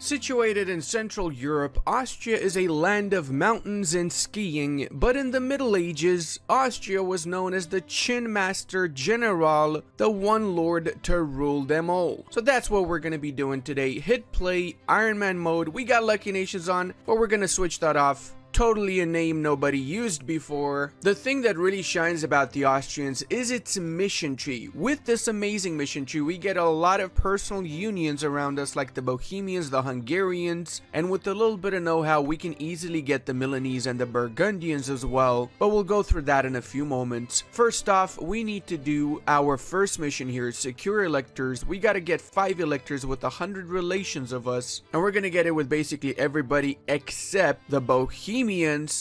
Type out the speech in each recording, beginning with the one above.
Situated in Central Europe, Austria is a land of mountains and skiing, but in the Middle Ages, Austria was known as the Chin Master General, the one lord to rule them all. So that's what we're gonna be doing today. Hit play, Iron Man mode, we got Lucky Nations on, but we're gonna switch that off. Totally a name nobody used before. The thing that really shines about the Austrians is its mission tree. With this amazing mission tree, we get a lot of personal unions around us like the Bohemians, the Hungarians, and with a little bit of know-how, we can easily get the Milanese and the Burgundians as well, but we'll go through that in a few moments. First off, we need to do our first mission here, secure electors. We gotta get 5 electors with 100 relations of us, and we're gonna get it with basically everybody except the Bohemians.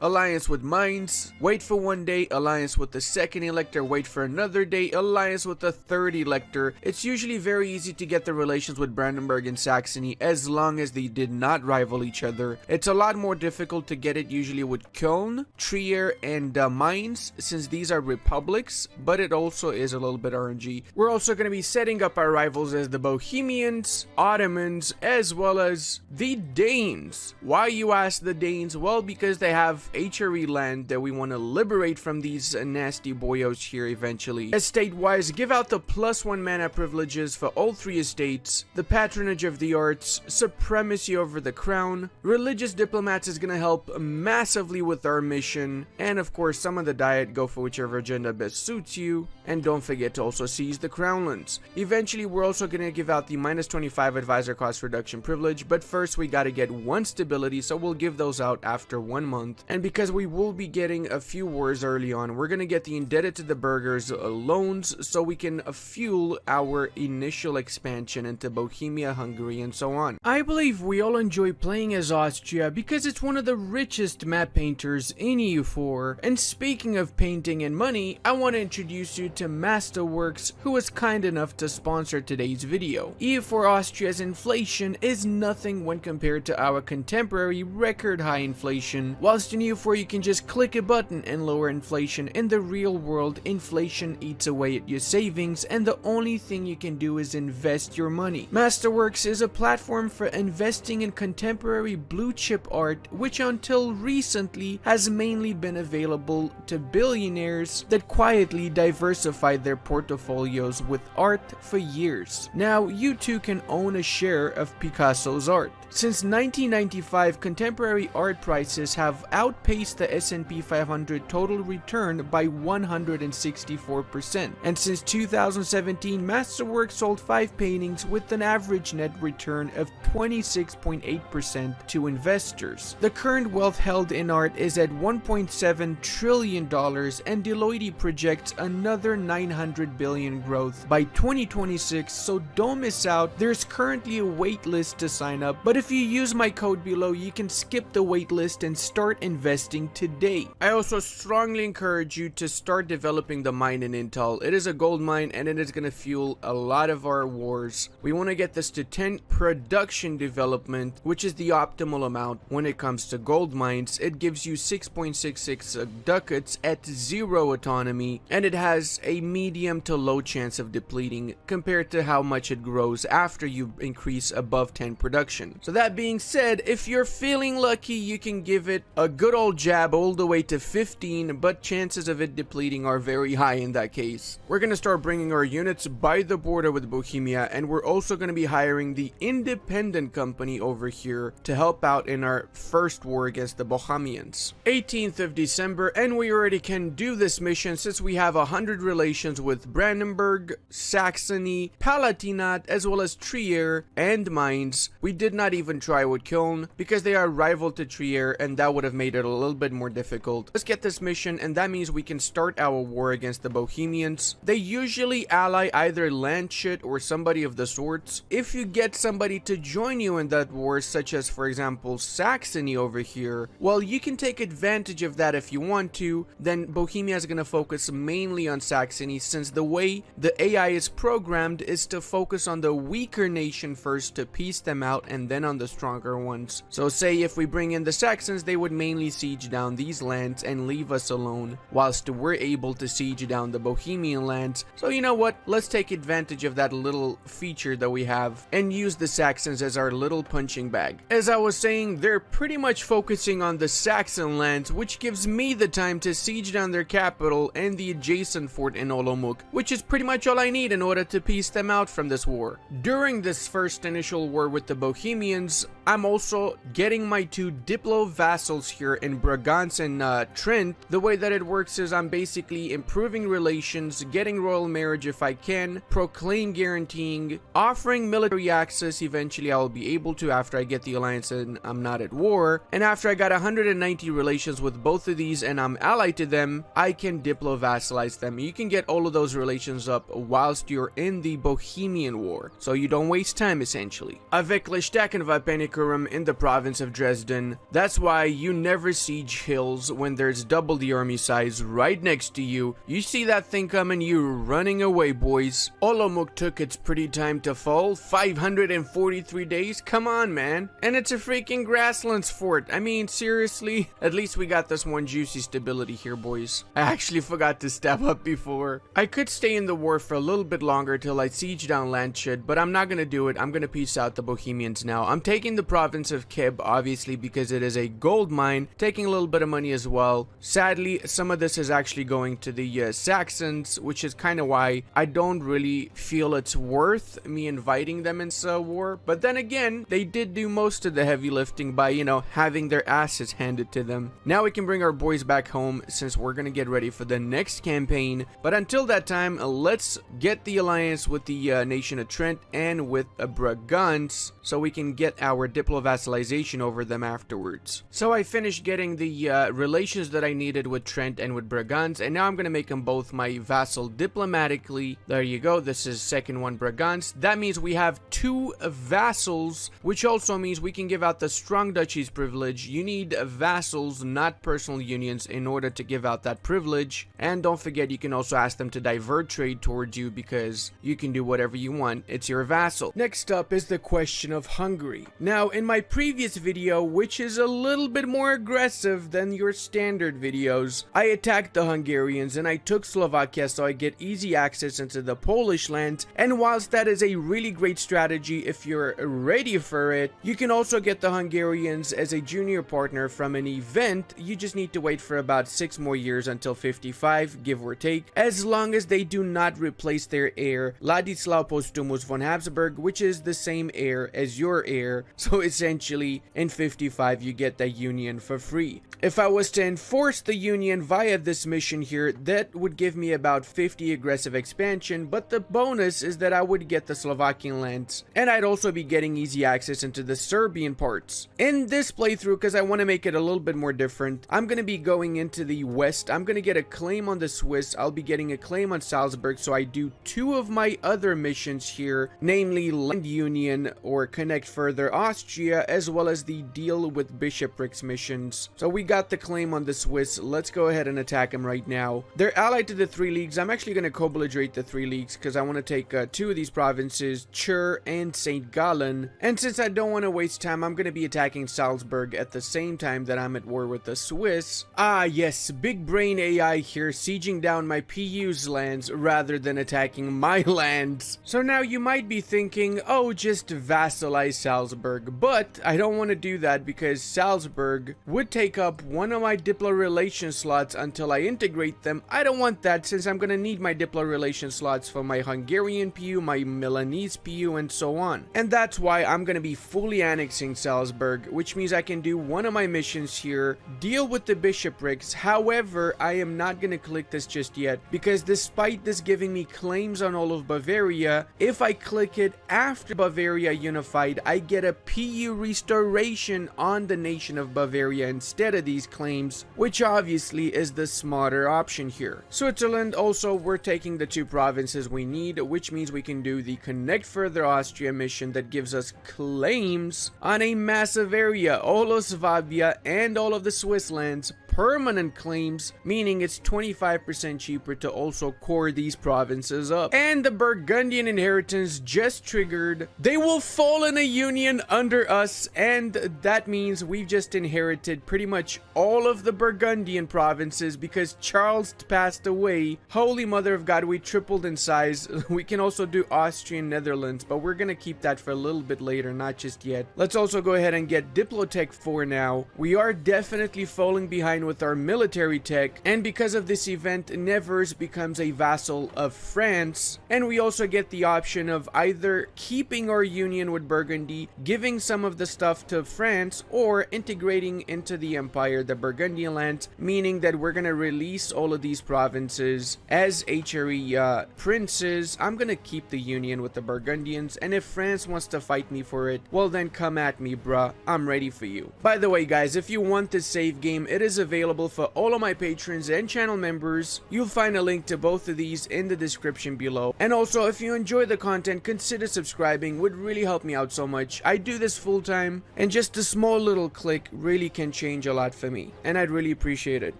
Alliance with Mainz, wait for 1 day, alliance with the second elector, wait for another day, alliance with the third elector. It's usually very easy to get the relations with Brandenburg and Saxony as long as they did not rival each other. It's a lot more difficult to get it usually with Köln, Trier, and Mainz, since these are republics, but it also is a little bit RNG. We're also going to be setting up our rivals as the Bohemians, Ottomans, as well as the Danes. Why, you ask the Danes? Well, because they have HRE land that we want to liberate from these nasty boyos here eventually. Estate-wise, give out the +1 mana privileges for all 3 estates, the patronage of the arts, supremacy over the crown, religious diplomats is going to help massively with our mission, and of course some of the diet, go for whichever agenda best suits you, and don't forget to also seize the crownlands. Eventually we're also going to give out the -25 advisor cost reduction privilege, but first we got to get 1 stability, so we'll give those out after 1 month. And because we will be getting a few wars early on, we're going to get the indebted to the burghers loans so we can fuel our initial expansion into Bohemia, Hungary, and so on. I believe we all enjoy playing as Austria because it's one of the richest map painters in EU4. And speaking of painting and money, I want to introduce you to Masterworks, who was kind enough to sponsor today's video. EU4 Austria's inflation is nothing when compared to our contemporary record high inflation. Whilst in EU4 you can just click a button and lower inflation, in the real world inflation eats away at your savings and the only thing you can do is invest your money. Masterworks is a platform for investing in contemporary blue chip art, which until recently has mainly been available to billionaires that quietly diversified their portfolios with art for years. Now you too can own a share of Picasso's art. Since 1995, contemporary art prices have outpaced the S&P 500 total return by 164%. And since 2017, Masterworks sold 5 paintings with an average net return of 26.8% to investors. The current wealth held in art is at $1.7 trillion, and Deloitte projects another 900 billion growth by 2026, so don't miss out. There's currently a wait list to sign up, but if you use my code below, you can skip the wait list and start investing today. I also strongly encourage you to start developing the mine in Intel. It is a gold mine and it is going to fuel a lot of our wars. We want to get this to 10 production development, which is the optimal amount. When it comes to gold mines, it gives you 6.66 ducats at 0 autonomy, and it has a medium to low chance of depleting compared to how much it grows after you increase above 10 production. So that being said, if you're feeling lucky, you can give it a good old jab all the way to 15, but chances of it depleting are very high in that case. We're going to start bringing our units by the border with Bohemia, and we're also going to be hiring the independent company over here to help out in our first war against the Bohemians. 18th of December, and we already can do this mission since we have 100 relations with Brandenburg, Saxony, Palatinate, as well as Trier and Mainz. We did not even try with Köln because they are rival to Trier, and that would have made it a little bit more difficult. Let's get this mission, and that means we can start our war against the Bohemians. They usually ally either Landshut or somebody of the sorts. If you get somebody to join you in that war, such as for example Saxony over here, well, you can take advantage of that if you want to. Then Bohemia is going to focus mainly on Saxony, since the way the AI is programmed is to focus on the weaker nation first to piece them out and then on the stronger ones. So say if we bring in the Saxons, they would mainly siege down these lands and leave us alone, whilst we're able to siege down the Bohemian lands. So you know what, let's take advantage of that little feature that we have and use the Saxons as our little punching bag. As I was saying, they're pretty much focusing on the Saxon lands, which gives me the time to siege down their capital and the adjacent fort in Olomouc, which is pretty much all I need in order to piece them out from this war. During this first initial war with the Bohemians, I'm also getting my two Diplo vassals here in Brabant and Trent. The way that it works is I'm basically improving relations, getting royal marriage if I can, proclaim guaranteeing, offering military access. Eventually I'll be able to after I get the alliance and I'm not at war, and after I got 190 relations with both of these and I'm allied to them, I can Diplo vassalize them. You can get all of those relations up whilst you're in the Bohemian War, so you don't waste time essentially. Avec les Stecken Vipanicurum in the province of Dresden. That's why you never siege hills when there's double the army size right next to you. You see that thing coming, you're running away, boys. Olomouc took its pretty time to fall, 543 days, come on man. And it's a freaking grasslands fort, I mean seriously. At least we got this one juicy stability here, boys. I actually forgot to step up before. I could stay in the war for a little bit longer till I siege down Landshut, but I'm not gonna do it. I'm gonna peace out the Bohemians now. I'm taking the province of Kib, obviously, because it is a gold mine, taking a little bit of money as well. Sadly, some of this is actually going to the Saxons, which is kind of why I don't really feel it's worth me inviting them into a war. But then again, they did do most of the heavy lifting by, you know, having their assets handed to them. Now we can bring our boys back home since we're gonna get ready for the next campaign. But until that time, let's get the alliance with the nation of Trent and with Brabant so we can get our diplo vassalization over them afterwards. So I finished getting the relations that I needed with Trent and with Brabant, and now I'm gonna make them both my vassal diplomatically. There you go, this is second one Brabant. That means we have two vassals, which also means we can give out the strong duchies privilege. You need vassals, not personal unions, in order to give out that privilege. And don't forget, you can also ask them to divert trade towards you because you can do whatever you want. It's your vassal. Next up is the question of Hungary. Now, in my previous video, which is a little bit more aggressive than your standard videos, I attacked the Hungarians and I took Slovakia so I get easy access into the Polish land. And whilst that is a really great strategy if you're ready for it, you can also get the Hungarians as a junior partner from an event. You just need to wait for about 6 more years until 55, give or take, as long as they do not replace their heir, Ladislau Postumus von Habsburg, which is the same heir as your heir. So essentially, in 55, you get that union for free. If I was to enforce the union via this mission here, that would give me about 50 aggressive expansion, but the bonus is that I would get the Slovakian lands, and I'd also be getting easy access into the Serbian parts. In this playthrough, because I want to make it a little bit more different, I'm going to be going into the west. I'm going to get a claim on the Swiss. I'll be getting a claim on Salzburg, so I do 2 of my other missions here, namely Land Union or Connect Further Austria, as well as the Deal with Bishoprics missions. So we got the claim on the Swiss. Let's go ahead and attack them right now. They're allied to the 3 leagues. I'm actually going to co-belligerate the 3 leagues because I want to take 2 of these provinces, Chur and St. Gallen. And since I don't want to waste time, I'm going to be attacking Salzburg at the same time that I'm at war with the Swiss. Ah yes, big brain AI here, sieging down my PU's lands rather than attacking my lands. So now you might be thinking, oh, just vassalize Salzburg, but I don't want to do that because Salzburg would take up one of my diplo relation slots until I integrate them. I don't want that since I'm going to need my diplo relation slots for my Hungarian PU, my Milanese PU, and so on. And that's why I'm going to be fully annexing Salzburg, which means I can do one of my missions here, deal with the bishoprics. However, I am not going to click this just yet because despite this giving me claims on all of Bavaria, if I click it after Bavaria unified, I get a PU restoration on the nation of Bavaria instead of these claims, which obviously is the smarter option here. Switzerland also, we're taking the 2 provinces we need, which means we can do the Connect Further Austria mission that gives us claims on a massive area, all of Swabia and all of the Swiss lands. permanent claims, meaning it's 25% cheaper to also core these provinces up. And the Burgundian inheritance just triggered. They will fall in a union under us, and that means we've just inherited pretty much all of the Burgundian provinces because Charles passed away. Holy Mother of God, we tripled in size. We can also do Austrian Netherlands, but we're gonna keep that for a little bit later, not just yet. Let's also go ahead and get Diplotech 4 now. We are definitely falling behind with our military tech, and because of this event, Nevers becomes a vassal of France, and we also get the option of either keeping our union with Burgundy, giving some of the stuff to France, or integrating into the empire the Burgundian lands, meaning that we're gonna release all of these provinces as HRE princes. I'm gonna keep the union with the Burgundians, and if France wants to fight me for it, well then come at me, bruh. I'm ready for you. By the way, guys, if you want this save game, it is available for all of my patrons and channel members. You'll find a link to both of these in the description below. And also, if you enjoy the content, consider subscribing. Would really help me out so much. I do this full time, and just a small little click really can change a lot for me, and I'd really appreciate it.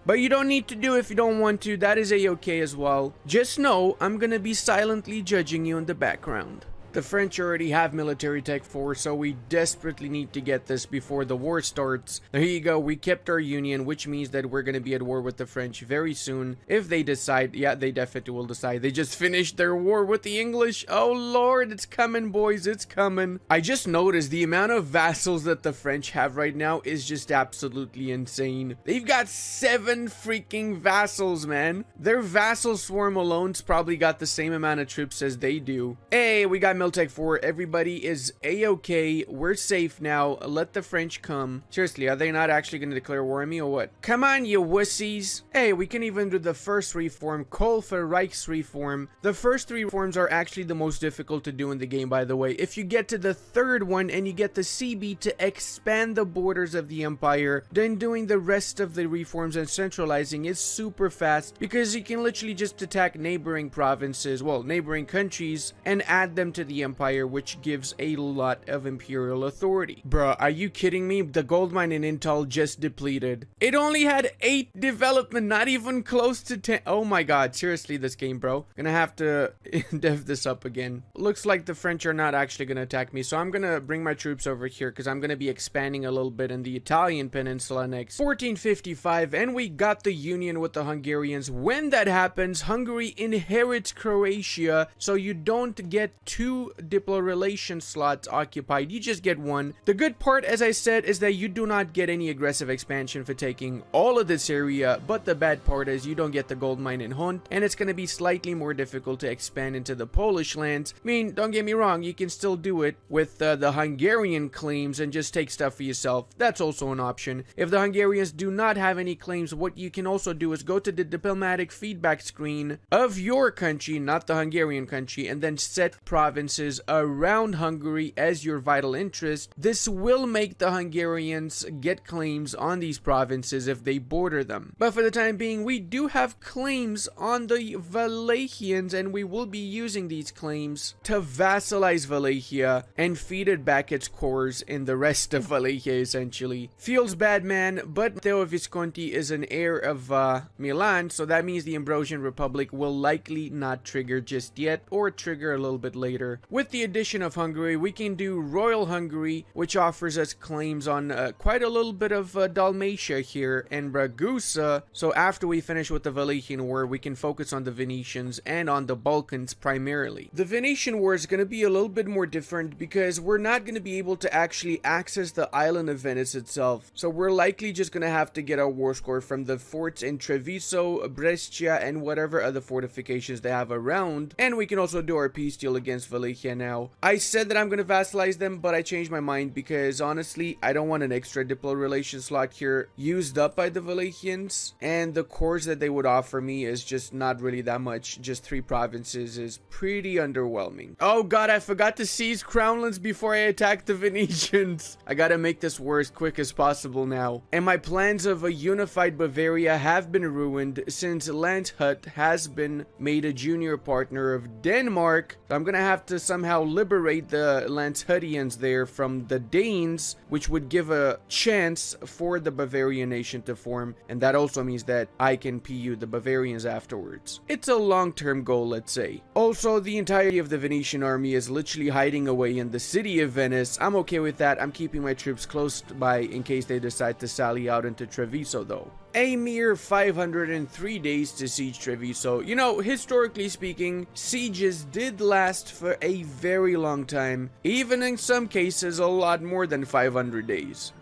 But you don't need to do if you don't want to. That is a-okay as well. Just know I'm gonna be silently judging you in the background. The French already have military tech 4, so we desperately need to get this before the war starts. There you go, we kept our union, which means that we're going to be at war with the French very soon. If they decide, yeah, they definitely will decide. They just finished their war with the English. Oh lord, it's coming, boys, it's coming. I just noticed the amount of vassals that the French have right now is just absolutely insane. They've got 7 freaking vassals, man. Their vassal swarm alone's probably got the same amount of troops as they do. Hey, we got Tech 4, everybody is a-okay. We're safe now. Let the French come. Seriously, are they not actually going to declare war on me or what? Come on, you wussies. Hey, we can even do the first reform, call for Reichsreform. The first 3 reforms are actually the most difficult to do in the game, by the way. If you get to the 3rd one and you get the CB to expand the borders of the empire, then doing the rest of the reforms and centralizing is super fast because you can literally just attack neighboring provinces, well, neighboring countries, and add them to the empire, which gives a lot of imperial authority. Bruh, are you kidding me? The gold mine in Intel just depleted. It only had 8 development, not even close to 10. Oh my god, seriously, this game, bro. Gonna have to dev this up again. Looks like the French are not actually gonna attack me, so I'm gonna bring my troops over here because I'm gonna be expanding a little bit in the Italian peninsula next. 1455, and we got the union with the Hungarians. When that happens, Hungary inherits Croatia, so you don't get 2 diplo relation slots occupied, you just get 1. The good part, as I said, is that you do not get any aggressive expansion for taking all of this area, but the bad part is you don't get the gold mine in Hunt, and it's going to be slightly more difficult to expand into the Polish lands. I mean, don't get me wrong, you can still do it with the Hungarian claims and just take stuff for yourself. That's also an option. If the Hungarians do not have any claims, what you can also do is go to the diplomatic feedback screen of your country, not the Hungarian country, and then set provinces around Hungary as your vital interest. This will make the Hungarians get claims on these provinces if they border them. But for the time being, we do have claims on the Wallachians, and we will be using these claims to vassalize Wallachia and feed it back its cores in the rest of Wallachia, essentially. Feels bad, man, but Matteo Visconti is an heir of Milan, so that means the Ambrosian Republic will likely not trigger just yet, or trigger a little bit later. With the addition of Hungary, we can do Royal Hungary, which offers us claims on quite a little bit of Dalmatia here and Ragusa. So after we finish with the Wallachian War, we can focus on the Venetians and on the Balkans primarily. The Venetian War is going to be a little bit more different because we're not going to be able to actually access the island of Venice itself. So we're likely just going to have to get our war score from the forts in Treviso, Brescia, and whatever other fortifications they have around. And we can also do our peace deal against Wallachia now. I said that I'm going to vassalize them, but I changed my mind because honestly, I don't want an extra diplo relation slot here used up by the Wallachians, and the cores that they would offer me is just not really that much. Just 3 provinces is pretty underwhelming. Oh god, I forgot to seize Crownlands before I attack the Venetians. I gotta make this war as quick as possible now. And my plans of a unified Bavaria have been ruined since Landshut has been made a junior partner of Denmark. So I'm gonna have to to somehow liberate the Lanshuttians there from the Danes, which would give a chance for the Bavarian nation to form, and that also means that I can PU the Bavarians afterwards. It's a long-term goal, let's say. Also, the entirety of the Venetian army is literally hiding away in the city of Venice. I'm okay with that. I'm keeping my troops close by in case they decide to sally out into Treviso though. A mere 503 days to siege Treviso. You know, historically speaking, sieges did last for a very long time, even in some cases a lot more than 500 days.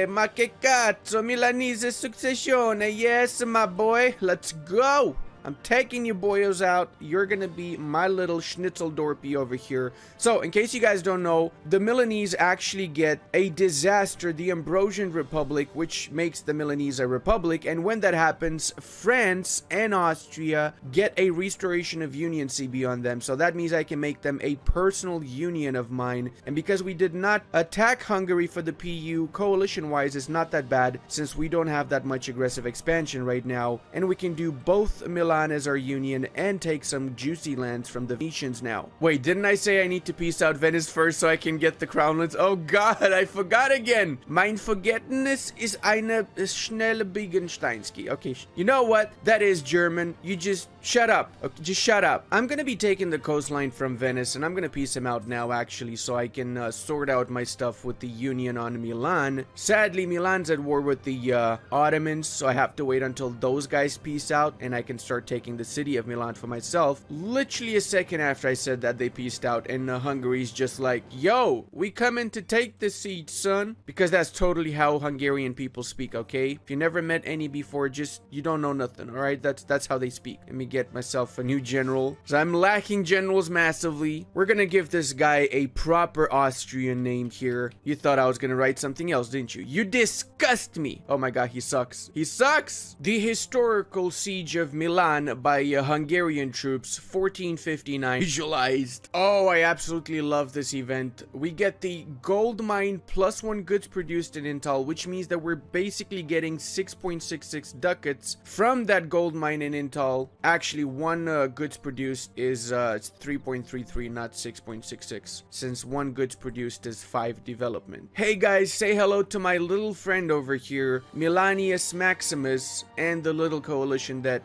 Ma che cazzo, Milanese successione, yes my boy, let's go! I'm taking you boyos out. You're gonna be my little Schnitzeldorpy over here. So, in case you guys don't know, the Milanese actually get a disaster, the Ambrosian Republic, which makes the Milanese a republic. And when that happens, France and Austria get a restoration of union CB on them. So that means I can make them a personal union of mine. And because we did not attack Hungary for the PU, coalition-wise, it's not that bad, since we don't have that much aggressive expansion right now. And we can do both Milan as our union and take some juicy lands from the Venetians now. Wait, didn't I say I need to peace out Venice first so I can get the crownlands? Oh god, I forgot again. Mein Vergettenes ist eine schnelle Begensteinski. Okay, you know what? That is German. You just shut up. Okay, just shut up. I'm gonna be taking the coastline from Venice and I'm gonna peace him out now actually so I can sort out my stuff with the union on Milan. Sadly, Milan's at war with the Ottomans, so I have to wait until those guys peace out and I can start taking the city of Milan for myself. Literally a second after I said that, they peaced out, and Hungary's just like, yo, we coming to take the siege, son. Because that's totally how Hungarian people speak, okay? If you never met any before, just, you don't know nothing, alright? That's how they speak. Let me get myself a new general, so I'm lacking generals massively. We're gonna give this guy a proper Austrian name here. You thought I was gonna write something else, didn't you? You disgust me. Oh my god, he sucks. He sucks! The historical siege of Milan by Hungarian troops, 1459, visualized. Oh, I absolutely love this event. We get the gold mine +1 goods produced in Intal, which means that we're basically getting 6.66 ducats from that gold mine in Intal. Actually, one goods produced is it's 3.33, not 6.66, since one goods produced is 5 development. Hey guys, say hello to my little friend over here, Milanius Maximus, and the little coalition that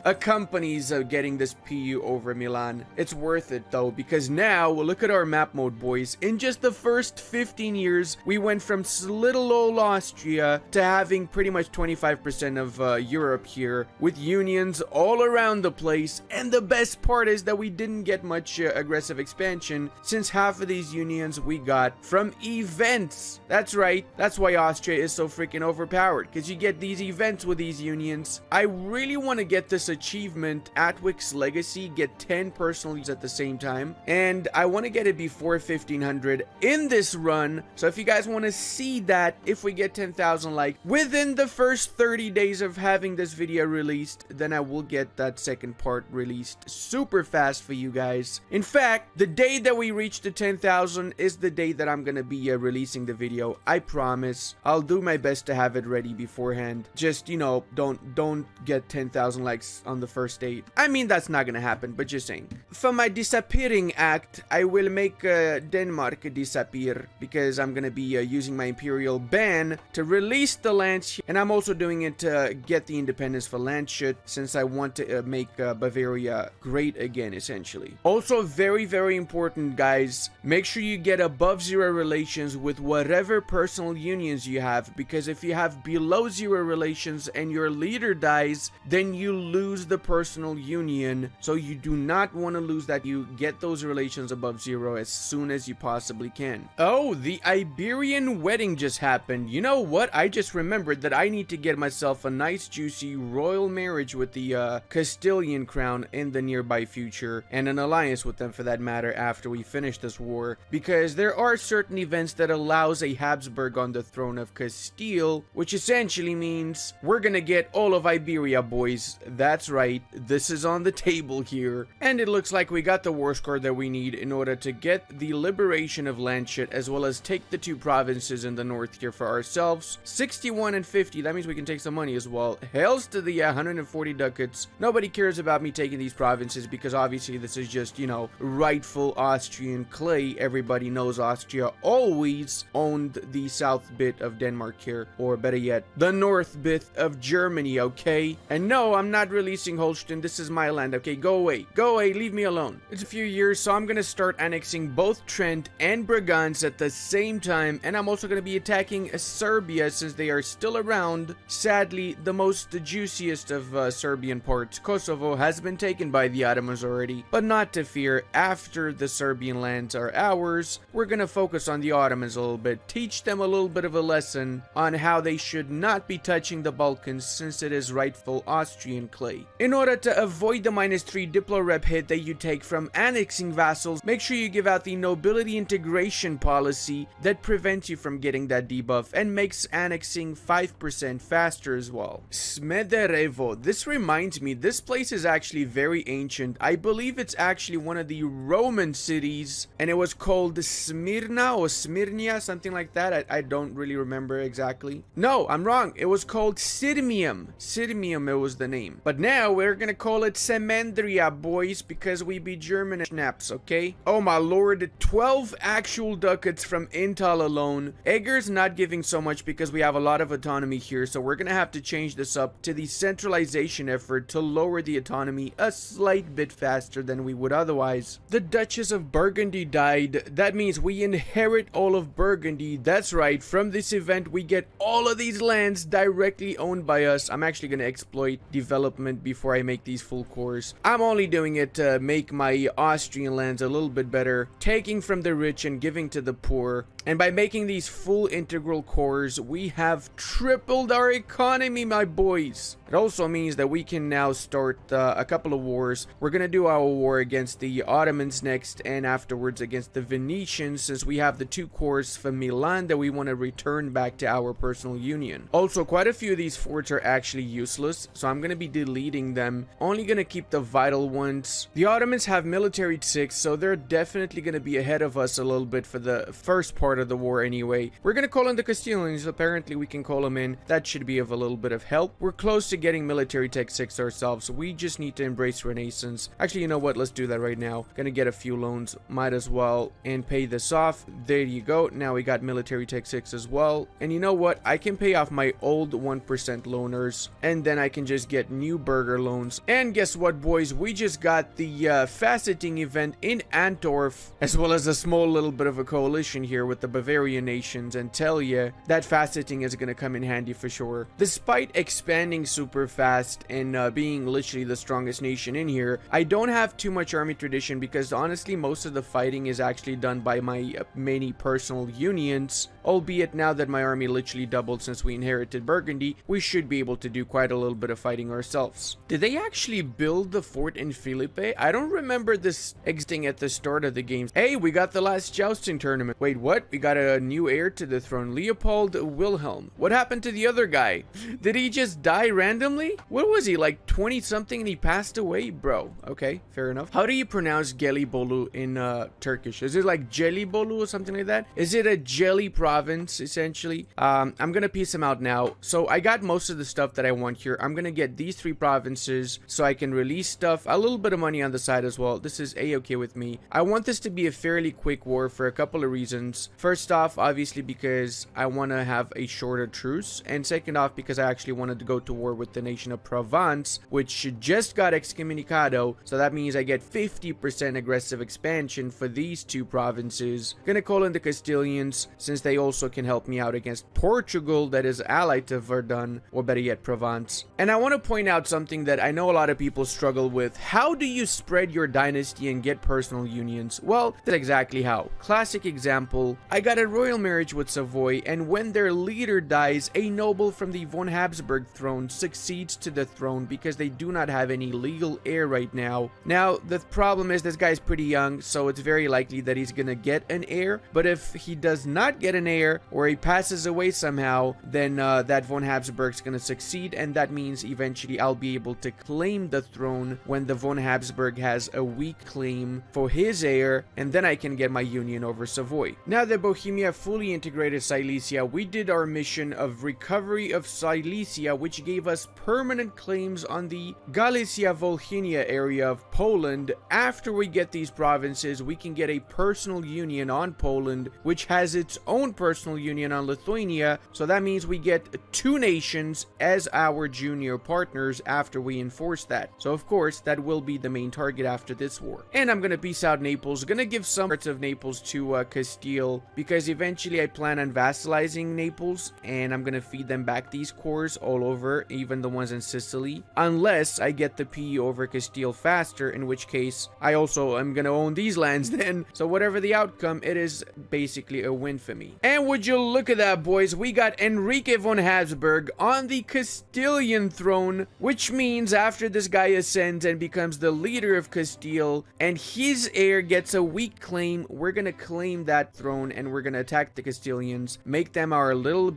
accompanies getting this PU over Milan. It's worth it though, because now, look at our map mode, boys. In just the first 15 years, we went from little old Austria to having pretty much 25% of Europe here, with unions all around the place. And the best part is that we didn't get much aggressive expansion, since half of these unions we got from events. That's right, that's why Austria is so freaking overpowered, because you get these events with these unions. I really want to get this achievement, Atwic's Legacy, get 10 personals at the same time, and I want to get it before 1500 in this run. So if you guys want to see that, if we get 10,000 likes within the first 30 days of having this video released, then I will get that second part released super fast for you guys. In fact, the day that we reach the 10,000 is the day that I'm gonna be releasing the video. I promise. I'll do my best to have it ready beforehand. Just, you know, don't get 10,000 likes on the first date. I mean, that's not gonna happen, but just saying. For my disappearing act, I will make Denmark disappear, because I'm gonna be using my imperial ban to release the Landshut, and I'm also doing it to get the independence for Landshut, since I want to make Bavaria great again, essentially. Also, very, very important, guys, make sure you get above 0 relations with whatever personal unions you have, because if you have below 0 relations and your leader dies, then you lose the personal union. So you do not want to lose that. You get those relations above 0 as soon as you possibly can. Oh, the Iberian wedding just happened. You know what? I just remembered that I need to get myself a nice juicy royal marriage with the Castilian crown in the nearby future, and an alliance with them for that matter after we finish this war, because there are certain events that allows a Habsburg on the throne of Castile, which essentially means we're gonna get all of Iberia, boys. That's right, this is on the table here. And it looks like we got the war score that we need in order to get the liberation of Landshut, as well as take the 2 provinces in the north here for ourselves. 61 and 50, that means we can take some money as well. Hells to the 140 ducats. No Nobody cares about me taking these provinces because obviously this is just, you know, rightful Austrian clay. Everybody knows Austria always owned the south bit of Denmark here, or better yet, the north bit of Germany, okay? And no, I'm not releasing Holstein. This is my land, okay? Go away. Go away. Leave me alone. It's a few years, so I'm gonna start annexing both Trent and Brabant at the same time, and I'm also gonna be attacking Serbia since they are still around. Sadly, the most juiciest of Serbian parts, Kosovo, has been taken by the Ottomans already, but not to fear. After the Serbian lands are ours, we're gonna focus on the Ottomans a little bit, teach them a little bit of a lesson on how they should not be touching the Balkans since it is rightful Austrian clay. In order to avoid the -3 Diplo rep hit that you take from annexing vassals, make sure you give out the nobility integration policy that prevents you from getting that debuff and makes annexing 5% faster as well. Smederevo. This reminds me, this place is actually very ancient. I believe it's actually one of the Roman cities, and it was called Smyrna or Smyrnia, something like that. I don't really remember exactly. No, I'm wrong. It was called Sirmium. Sirmium, it was the name. But now we're gonna call it Semendria, boys, because we be German schnaps, okay? Oh my lord, 12 actual ducats from Intal alone. Egger's not giving so much because we have a lot of autonomy here, so we're gonna have to change this up to the centralization effort to lower the autonomy a slight bit faster than we would otherwise. The Duchess of Burgundy died. That means we inherit all of Burgundy. That's right, from this event we get all of these lands directly owned by us. I'm actually gonna exploit development before I make these full cores. I'm only doing it to make my Austrian lands a little bit better, taking from the rich and giving to the poor. And by making these full integral cores, we have tripled our economy, my boys. It also means that we can now start a couple of wars. We're gonna do our war against the Ottomans next, and afterwards against the Venetians, since we have the 2 cores from Milan that we want to return back to our personal union. Also, quite a few of these forts are actually useless, so I'm gonna be deleting them. Only gonna keep the vital ones. The Ottomans have military 6, so they're definitely gonna be ahead of us a little bit for the first part of the war anyway. We're gonna call in the Castilians. Apparently we can call them in. That should be of a little bit of help. We're close to getting military tech 6 ourselves. We just need to embrace Renaissance. Actually, you know what? Let's do that right now. Gonna get a few loans. Might as well and pay this off. There you go. Now we got military tech 6 as well. And you know what? I can pay off my old 1% loaners, and then I can just get new burger loans. And guess what, boys? We just got the faceting event in Antwerp, as well as a small little bit of a coalition here with the Bavarian nations, and tell ya that faceting is gonna come in handy for sure. Despite expanding super fast and being literally the strongest nation in here, I don't have too much army tradition because honestly most of the fighting is actually done by my many personal unions. Albeit now that my army literally doubled since we inherited Burgundy, we should be able to do quite a little bit of fighting ourselves. Did they actually build the fort in Philippe? I don't remember this existing at the start of the games. Hey, we got the last jousting tournament. Wait, what? We got a new heir to the throne, Leopold Wilhelm. What happened to the other guy? Did he just die randomly? What was he, like 20 something and he passed away? Bro, okay, fair enough. How do you pronounce Gelibolu in Turkish? Is it like Gelibolu or something like that? Is it a jelly province, essentially? I'm gonna piece them out now. So I got most of the stuff that I want here. I'm gonna get these 3 provinces so I can release stuff, a little bit of money on the side as well. This is a-okay with me. I want this to be a fairly quick war for a couple of reasons. First off, obviously because I want to have a shorter truce, and second off because I actually wanted to go to war with the nation of Provence, which just got excommunicado, so that means I get 50% aggressive expansion for these 2 provinces. Gonna call in the Castilians since they also can help me out against Portugal that is allied to Verdun, or better yet Provence. And I want to point out something that I know a lot of people struggle with. How do you spread your dynasty and get personal unions? Well, that's exactly how. Classic example, I got a royal marriage with Savoy, and when their leader dies, a noble from the von Habsburg throne succeeds to the throne because they do not have any legal heir right now. Now, the problem is this guy's pretty young, so it's very likely that he's gonna get an heir, but if he does not get an heir, or he passes away somehow, then that von Habsburg's gonna succeed, and that means eventually I'll be able to claim the throne when the von Habsburg has a weak claim for his heir, and then I can get my union over Savoy. Now, the Bohemia fully integrated Silesia, we did our mission of recovery of Silesia, which gave us permanent claims on the Galicia-Volhynia area of Poland. After we get these provinces, we can get a personal union on Poland, which has its own personal union on Lithuania, so that means we get 2 nations as our junior partners after we enforce that. So of course, that will be the main target after this war. And I'm gonna peace out Naples, gonna give some parts of Naples to Castile, because eventually I plan on vassalizing Naples, and I'm gonna feed them back these cores all over, even the ones in Sicily, unless I get the PE over Castile faster, in which case I also am gonna own these lands then. So whatever the outcome, it is basically a win for me. And would you look at that, boys, we got Enrique von Habsburg on the Castilian throne, which means after this guy ascends and becomes the leader of Castile and his heir gets a weak claim, we're gonna claim that throne and we're gonna attack the Castilians, make them our little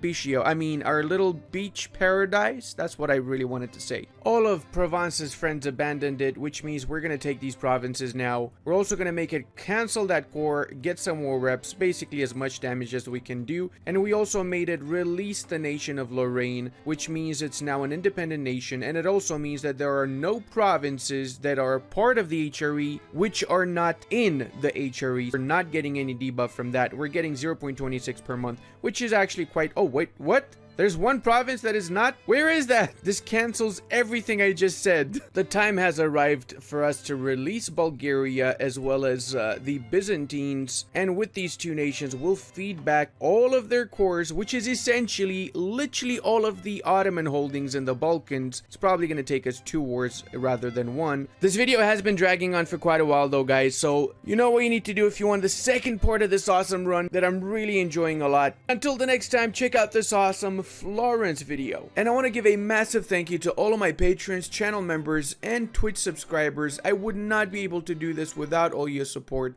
our little beach paradise. That's what I really wanted to say. All of Provence's friends abandoned it, which means we're gonna take these provinces now. We're also gonna make it cancel that core, get some more reps, basically as much damage as we can do, and we also made it release the nation of Lorraine, which means it's now an independent nation, and it also means that there are no provinces that are part of the HRE which are not in the HRE. We're not getting any debuff from that. We're getting 0.26 per month, which is actually quite... Oh, wait, what? There's one province that is not? Where is that? This cancels everything I just said. The time has arrived for us to release Bulgaria as well as the Byzantines. And with these 2 nations, we'll feed back all of their cores, which is essentially literally all of the Ottoman holdings in the Balkans. It's probably going to take us 2 wars rather than 1. This video has been dragging on for quite a while though, guys. So you know what you need to do if you want the second part of this awesome run that I'm really enjoying a lot. Until the next time, check out this awesome Florence video. And I want to give a massive thank you to all of my patrons, channel members, and Twitch subscribers. I would not be able to do this without all your support.